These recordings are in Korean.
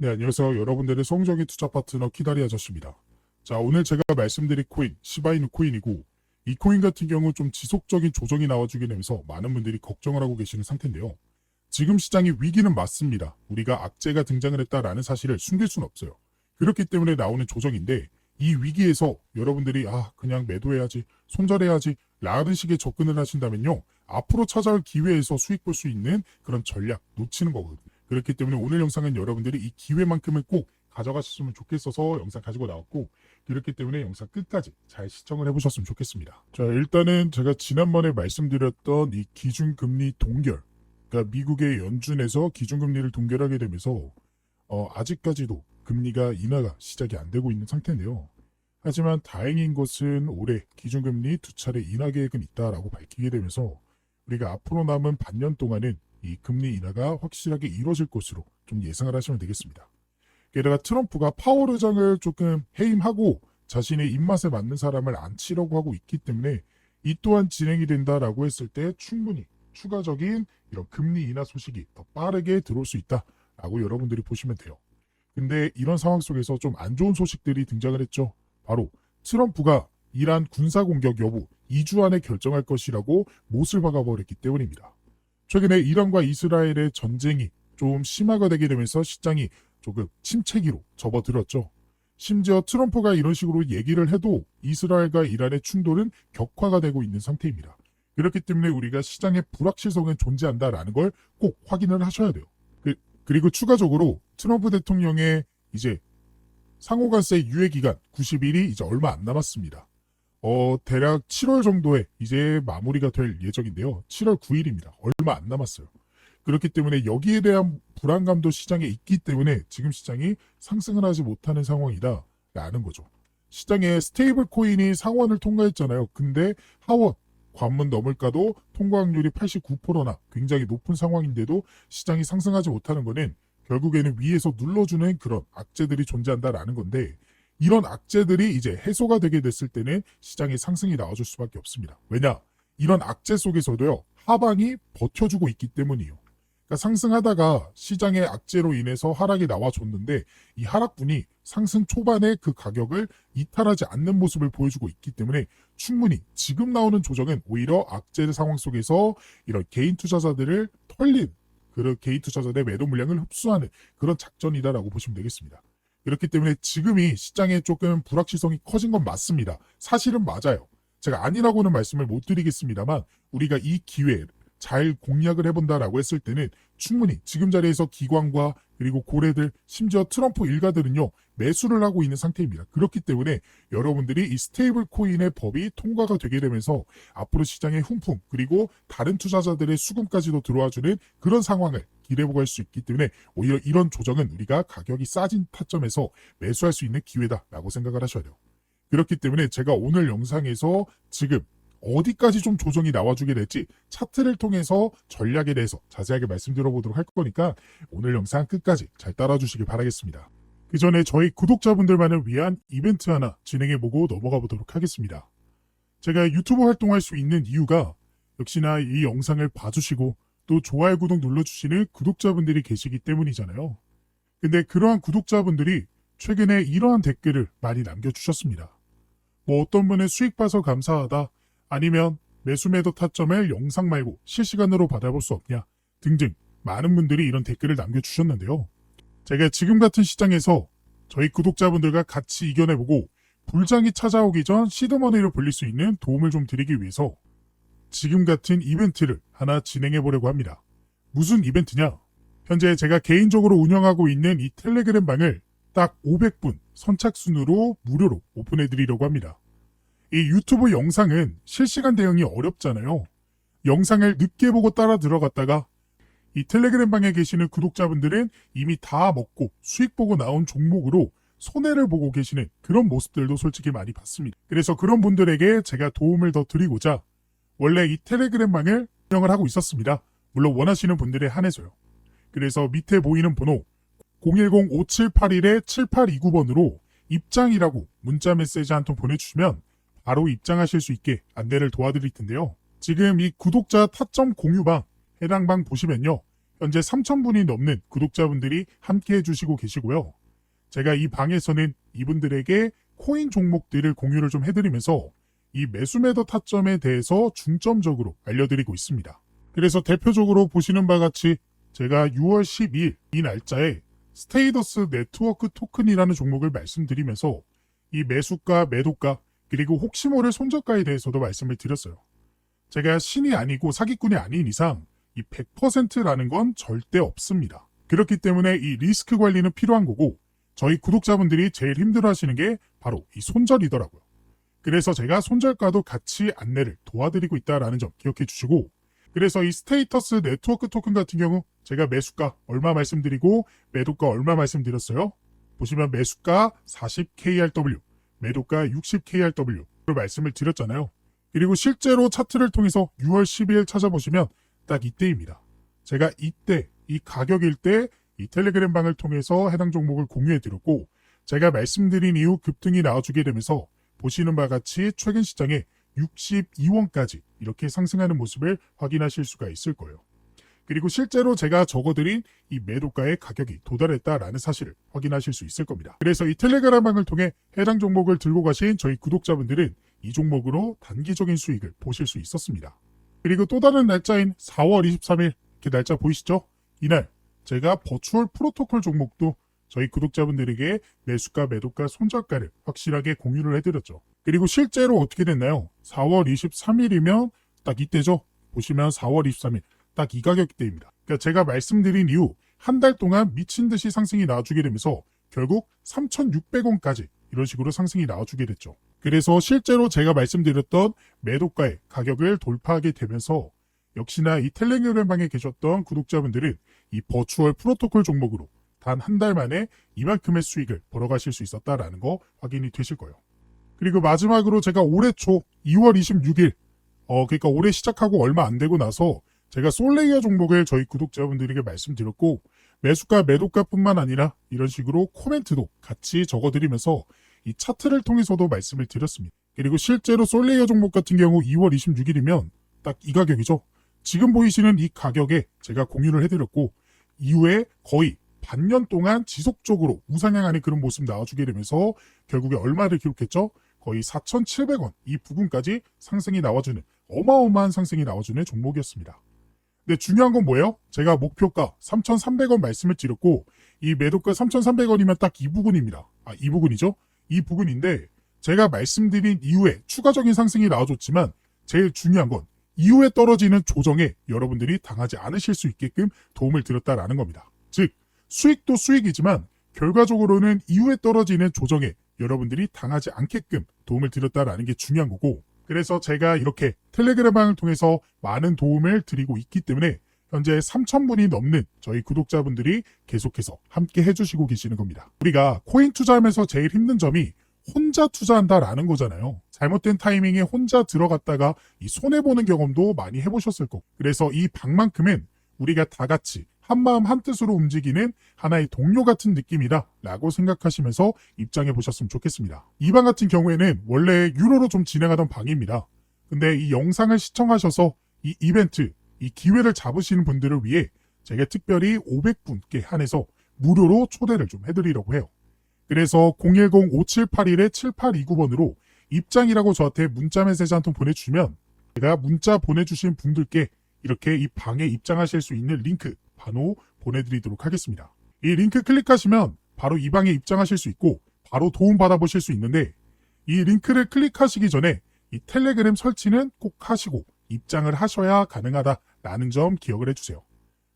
네, 안녕하세요. 여러분들의 성적인 투자 파트너 키다리 아저씨입니다. 자, 오늘 제가 말씀드릴 코인, 시바이누 코인이고, 이 코인 같은 경우 좀 지속적인 조정이 나와주게 되면서 많은 분들이 걱정을 하고 계시는 상태인데요. 지금 시장의 위기는 맞습니다. 우리가 악재가 등장을 했다라는 사실을 숨길 수는 없어요. 그렇기 때문에 나오는 조정인데, 이 위기에서 여러분들이 그냥 매도해야지, 손절해야지 라는 식의 접근을 하신다면요. 앞으로 찾아올 기회에서 수익 볼 수 있는 그런 전략 놓치는 거거든요. 그렇기 때문에 오늘 영상은 여러분들이 이 기회만큼은 꼭 가져가셨으면 좋겠어서 영상 가지고 나왔고, 그렇기 때문에 영상 끝까지 잘 시청을 해보셨으면 좋겠습니다. 자, 일단은 제가 지난번에 말씀드렸던 이 기준금리 동결, 그러니까 미국의 연준에서 기준금리를 동결하게 되면서 아직까지도 금리가 인하가 시작이 안 되고 있는 상태인데요. 하지만 다행인 것은 올해 기준금리 2차례 인하 계획은 있다라고 밝히게 되면서 우리가 앞으로 남은 반년 동안은 이 금리 인하가 확실하게 이루어질 것으로 좀 예상을 하시면 되겠습니다. 게다가 트럼프가 파월 의장을 조금 해임하고 자신의 입맛에 맞는 사람을 안 치려고 하고 있기 때문에 이 또한 진행이 된다라고 했을 때 충분히 추가적인 이런 금리 인하 소식이 더 빠르게 들어올 수 있다라고 여러분들이 보시면 돼요. 근데 이런 상황 속에서 좀 안 좋은 소식들이 등장을 했죠. 바로 트럼프가 이란 군사공격 여부 2주 안에 결정할 것이라고 못을 박아버렸기 때문입니다. 최근에 이란과 이스라엘의 전쟁이 좀 심화가 되게 되면서 시장이 조금 침체기로 접어들었죠. 심지어 트럼프가 이런 식으로 얘기를 해도 이스라엘과 이란의 충돌은 격화가 되고 있는 상태입니다. 그렇기 때문에 우리가 시장의 불확실성은 존재한다라는 걸 꼭 확인을 하셔야 돼요. 그리고 추가적으로 트럼프 대통령의 이제 상호관세 유예 기간 90일이 이제 얼마 안 남았습니다. 대략 7월 정도에 이제 마무리가 될 예정인데요. 7월 9일입니다. 얼마 안 남았어요. 그렇기 때문에 여기에 대한 불안감도 시장에 있기 때문에 지금 시장이 상승을 하지 못하는 상황이다라는 거죠. 시장에 스테이블 코인이 상원을 통과했잖아요. 근데 하원, 관문 넘을까도 통과 확률이 89%나 굉장히 높은 상황인데도 시장이 상승하지 못하는 거는 결국에는 위에서 눌러주는 그런 악재들이 존재한다라는 건데, 이런 악재들이 이제 해소가 되게 됐을 때는 시장의 상승이 나와줄 수밖에 없습니다. 왜냐? 이런 악재 속에서도요, 하방이 버텨주고 있기 때문이에요. 그러니까 상승하다가 시장의 악재로 인해서 하락이 나와줬는데 이 하락분이 상승 초반에 그 가격을 이탈하지 않는 모습을 보여주고 있기 때문에 충분히 지금 나오는 조정은 오히려 악재 상황 속에서 이런 개인 투자자들을 털린, 그런 개인 투자자들의 매도 물량을 흡수하는 그런 작전이다라고 보시면 되겠습니다. 그렇기 때문에 지금이 시장에 조금 불확실성이 커진 건 맞습니다. 사실은 맞아요. 제가 아니라고는 말씀을 못 드리겠습니다만 우리가 이 기회를 잘 공략을 해본다라고 했을 때는 충분히 지금 자리에서 기관과 그리고 고래들, 심지어 트럼프 일가들은요, 매수를 하고 있는 상태입니다. 그렇기 때문에 여러분들이 이 스테이블 코인의 법이 통과가 되게 되면서 앞으로 시장의 훈풍, 그리고 다른 투자자들의 수금까지도 들어와주는 그런 상황을 기대해보고 할 수 있기 때문에 오히려 이런 조정은 우리가 가격이 싸진 타점에서 매수할 수 있는 기회다라고 생각을 하셔야 돼요. 그렇기 때문에 제가 오늘 영상에서 지금 어디까지 좀 조정이 나와주게 될지 차트를 통해서 전략에 대해서 자세하게 말씀드려보도록 할 거니까 오늘 영상 끝까지 잘 따라주시길 바라겠습니다. 그 전에 저희 구독자분들만을 위한 이벤트 하나 진행해보고 넘어가 보도록 하겠습니다. 제가 유튜브 활동할 수 있는 이유가 역시나 이 영상을 봐주시고 또 좋아요, 구독 눌러주시는 구독자분들이 계시기 때문이잖아요. 근데 그러한 구독자분들이 최근에 이러한 댓글을 많이 남겨주셨습니다. 뭐 어떤 분은 수익 봐서 감사하다, 아니면 매수 매도 타점을 영상 말고 실시간으로 받아볼 수 없냐 등등 많은 분들이 이런 댓글을 남겨주셨는데요. 제가 지금 같은 시장에서 저희 구독자분들과 같이 이겨내보고 불장이 찾아오기 전 시드머니를 벌릴 수 있는 도움을 좀 드리기 위해서 지금 같은 이벤트를 하나 진행해보려고 합니다. 무슨 이벤트냐? 현재 제가 개인적으로 운영하고 있는 이 텔레그램 방을 딱 500분 선착순으로 무료로 오픈해드리려고 합니다. 이 유튜브 영상은 실시간 대응이 어렵잖아요. 영상을 늦게 보고 따라 들어갔다가 이 텔레그램 방에 계시는 구독자분들은 이미 다 먹고 수익 보고 나온 종목으로 손해를 보고 계시는 그런 모습들도 솔직히 많이 봤습니다. 그래서 그런 분들에게 제가 도움을 더 드리고자 원래 이 텔레그램 방을 운영을 하고 있었습니다. 물론 원하시는 분들에 한해서요. 그래서 밑에 보이는 번호 010-5781-7829번으로 입장이라고 문자 메시지 한 통 보내주시면 바로 입장하실 수 있게 안내를 도와드릴 텐데요. 지금 이 구독자 타점 공유방 해당 방 보시면요. 현재 3,000분이 넘는 구독자분들이 함께 해주시고 계시고요. 제가 이 방에서는 이분들에게 코인 종목들을 공유를 좀 해드리면서 이 매수 매도 타점에 대해서 중점적으로 알려드리고 있습니다. 그래서 대표적으로 보시는 바와 같이 제가 6월 12일 이 날짜에 스테이더스 네트워크 토큰이라는 종목을 말씀드리면서 이 매수가, 매도가, 그리고 혹시 모를 손절가에 대해서도 말씀을 드렸어요. 제가 신이 아니고 사기꾼이 아닌 이상 이 100%라는 건 절대 없습니다. 그렇기 때문에 이 리스크 관리는 필요한 거고 저희 구독자분들이 제일 힘들어 하시는 게 바로 이 손절이더라고요. 그래서 제가 손절가도 같이 안내를 도와드리고 있다는 점 기억해 주시고, 그래서 이 스테이터스 네트워크 토큰 같은 경우 제가 매수가 얼마 말씀드리고 매도가 얼마 말씀드렸어요. 보시면 매수가 40KRW, 매도가 60KRW로 말씀을 드렸잖아요. 그리고 실제로 차트를 통해서 6월 12일 찾아보시면 딱 이때입니다. 제가 이때 이 가격일 때 이 텔레그램 방을 통해서 해당 종목을 공유해드렸고, 제가 말씀드린 이후 급등이 나와주게 되면서 보시는 바와 같이 최근 시장에 62원까지 이렇게 상승하는 모습을 확인하실 수가 있을 거예요. 그리고 실제로 제가 적어드린 이 매도가의 가격이 도달했다라는 사실을 확인하실 수 있을 겁니다. 그래서 이 텔레그램 방을 통해 해당 종목을 들고 가신 저희 구독자분들은 이 종목으로 단기적인 수익을 보실 수 있었습니다. 그리고 또 다른 날짜인 4월 23일 이렇게 날짜 보이시죠? 이날 제가 버추얼 프로토콜 종목도 저희 구독자분들에게 매수가, 매도가, 손절가를 확실하게 공유를 해드렸죠. 그리고 실제로 어떻게 됐나요? 4월 23일이면 딱 이때죠. 보시면 4월 23일 딱 이 가격대입니다. 그러니까 제가 말씀드린 이후 한 달 동안 미친 듯이 상승이 나와주게 되면서 결국 3,600원까지 이런 식으로 상승이 나와주게 됐죠. 그래서 실제로 제가 말씀드렸던 매도가의 가격을 돌파하게 되면서 역시나 이 텔레그램 방에 계셨던 구독자분들은 이 버추얼 프로토콜 종목으로 단 한 달 만에 이만큼의 수익을 벌어가실 수 있었다라는 거 확인이 되실 거예요. 그리고 마지막으로 제가 올해 초 2월 26일 그러니까 올해 시작하고 얼마 안 되고 나서 제가 솔레이어 종목을 저희 구독자분들에게 말씀드렸고, 매수가, 매도가뿐만 아니라 이런 식으로 코멘트도 같이 적어드리면서 이 차트를 통해서도 말씀을 드렸습니다. 그리고 실제로 솔레이어 종목 같은 경우 2월 26일이면 딱 이 가격이죠. 지금 보이시는 이 가격에 제가 공유를 해드렸고, 이후에 거의 반년 동안 지속적으로 우상향하는 그런 모습 나와주게 되면서 결국에 얼마를 기록했죠? 거의 4,700원 이 부근까지 상승이 나와주는 어마어마한 상승이 나와주는 종목이었습니다. 근데 중요한 건 뭐예요? 제가 목표가 3,300원 말씀을 드렸고 이 매도가 3,300원이면 딱 이 부근입니다. 이 부근이죠? 이 부근인데 제가 말씀드린 이후에 추가적인 상승이 나와줬지만 제일 중요한 건 이후에 떨어지는 조정에 여러분들이 당하지 않으실 수 있게끔 도움을 드렸다라는 겁니다. 즉 수익도 수익이지만 결과적으로는 이후에 떨어지는 조정에 여러분들이 당하지 않게끔 도움을 드렸다라는 게 중요한 거고, 그래서 제가 이렇게 텔레그램 방을 통해서 많은 도움을 드리고 있기 때문에 현재 3,000분이 넘는 저희 구독자분들이 계속해서 함께 해주시고 계시는 겁니다. 우리가 코인 투자하면서 제일 힘든 점이 혼자 투자한다라는 거잖아요. 잘못된 타이밍에 혼자 들어갔다가 이 손해보는 경험도 많이 해보셨을 거고, 그래서 이 방만큼은 우리가 다 같이 한마음 한뜻으로 움직이는 하나의 동료 같은 느낌이다 라고 생각하시면서 입장해 보셨으면 좋겠습니다. 이 방 같은 경우에는 원래 유로로 좀 진행하던 방입니다. 근데 이 영상을 시청하셔서 이 이벤트, 이 기회를 잡으시는 분들을 위해 제가 특별히 500분께 한해서 무료로 초대를 좀 해드리려고 해요. 그래서 010-5781-7829번으로 입장이라고 저한테 문자 메시지 한 통 보내주시면 제가 문자 보내주신 분들께 이렇게 이 방에 입장하실 수 있는 링크 바로 보내드리도록 하겠습니다. 이 링크 클릭하시면 바로 이 방에 입장하실 수 있고 바로 도움 받아보실 수 있는데, 이 링크를 클릭하시기 전에 이 텔레그램 설치는 꼭 하시고 입장을 하셔야 가능하다라는 점 기억을 해주세요.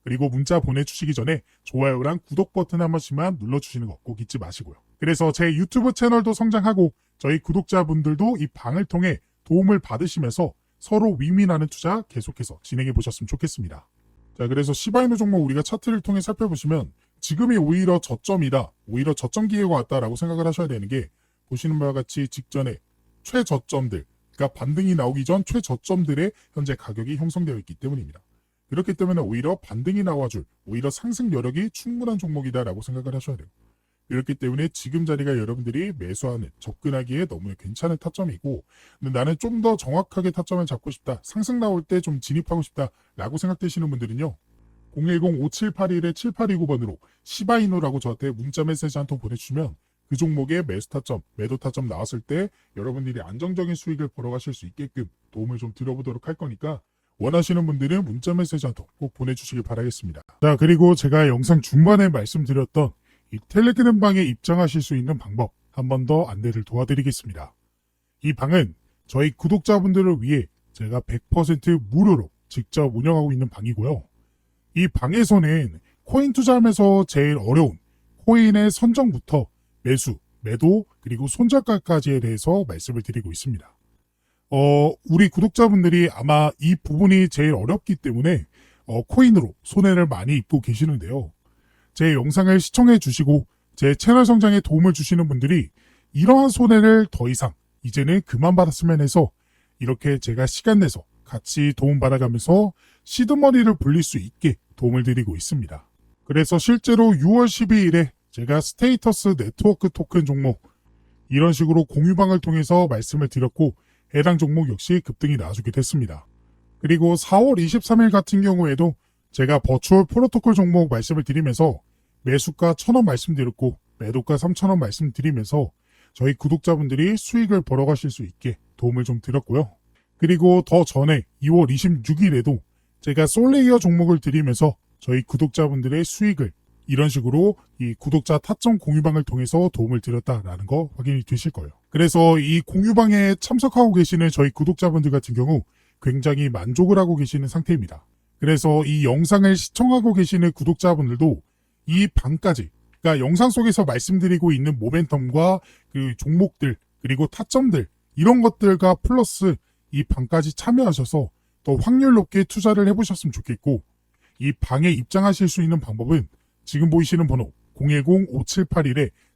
그리고 문자 보내주시기 전에 좋아요랑 구독 버튼 한 번씩만 눌러주시는 거 꼭 잊지 마시고요. 그래서 제 유튜브 채널도 성장하고 저희 구독자분들도 이 방을 통해 도움을 받으시면서 서로 윈윈하는 투자 계속해서 진행해 보셨으면 좋겠습니다. 자, 그래서 시바이누 종목 우리가 차트를 통해 살펴보시면 지금이 오히려 저점이다, 오히려 저점 기회가 왔다라고 생각을 하셔야 되는 게, 보시는 바와 같이 직전에 최저점들, 그러니까 반등이 나오기 전 최저점들의 현재 가격이 형성되어 있기 때문입니다. 그렇기 때문에 오히려 반등이 나와줄, 오히려 상승 여력이 충분한 종목이다라고 생각을 하셔야 돼요. 그렇기 때문에 지금 자리가 여러분들이 매수하는, 접근하기에 너무 괜찮은 타점이고, 근데 나는 좀 더 정확하게 타점을 잡고 싶다, 상승 나올 때 좀 진입하고 싶다라고 생각되시는 분들은요, 010-5781-7829번으로 시바이누라고 저한테 문자 메시지 한 통 보내주시면 그 종목의 매수 타점, 매도 타점 나왔을 때 여러분들이 안정적인 수익을 벌어가실 수 있게끔 도움을 좀 드려보도록 할 거니까 원하시는 분들은 문자 메시지 한 통 꼭 보내주시길 바라겠습니다. 자, 그리고 제가 영상 중반에 말씀드렸던 이 텔레그램 방에 입장하실 수 있는 방법 한 번 더 안내를 도와드리겠습니다. 이 방은 저희 구독자분들을 위해 제가 100% 무료로 직접 운영하고 있는 방이고요. 이 방에서는 코인 투자하면서 제일 어려운 코인의 선정부터 매수, 매도, 그리고 손절가까지에 대해서 말씀을 드리고 있습니다. 우리 구독자분들이 아마 이 부분이 제일 어렵기 때문에 코인으로 손해를 많이 입고 계시는데요. 제 영상을 시청해 주시고 제 채널 성장에 도움을 주시는 분들이 이러한 손해를 더 이상 이제는 그만 받았으면 해서 이렇게 제가 시간 내서 같이 도움받아가면서 시드머니를 불릴 수 있게 도움을 드리고 있습니다. 그래서 실제로 6월 12일에 제가 스테이터스 네트워크 토큰 종목 이런 식으로 공유방을 통해서 말씀을 드렸고 해당 종목 역시 급등이 나와주게 됐습니다. 그리고 4월 23일 같은 경우에도 제가 버추얼 프로토콜 종목 말씀을 드리면서 매수가 1,000원 말씀드렸고 매도가 3,000원 말씀드리면서 저희 구독자분들이 수익을 벌어가실 수 있게 도움을 좀 드렸고요. 그리고 더 전에 2월 26일에도 제가 솔레이어 종목을 드리면서 저희 구독자분들의 수익을 이런 식으로 이 구독자 타점 공유방을 통해서 도움을 드렸다라는 거 확인이 되실 거예요. 그래서 이 공유방에 참석하고 계시는 저희 구독자분들 같은 경우 굉장히 만족을 하고 계시는 상태입니다. 그래서 이 영상을 시청하고 계시는 구독자분들도 이 방까지, 그러니까 영상 속에서 말씀드리고 있는 모멘텀과 그 종목들 그리고 타점들 이런 것들과 플러스 이 방까지 참여하셔서 더 확률 높게 투자를 해보셨으면 좋겠고, 이 방에 입장하실 수 있는 방법은 지금 보이시는 번호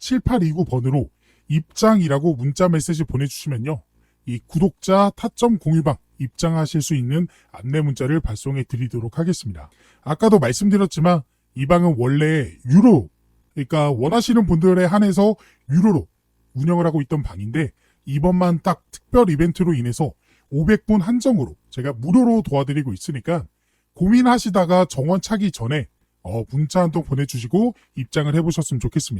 010-5781-7829번으로 입장이라고 문자 메시지 보내주시면요. 이 구독자 타점 공유방 입장하실 수 있는 안내 문자를 발송해 드리도록 하겠습니다. 아까도 말씀드렸지만 이 방은 원래 유로, 그러니까 원하시는 분들에 한해서 유로로 운영을 하고 있던 방인데 이번만 딱 특별 이벤트로 인해서 500분 한정으로 제가 무료로 도와드리고 있으니까 고민하시다가 정원 차기 전에 문자 한 통 보내주시고 입장을 해보셨으면 좋겠습니다.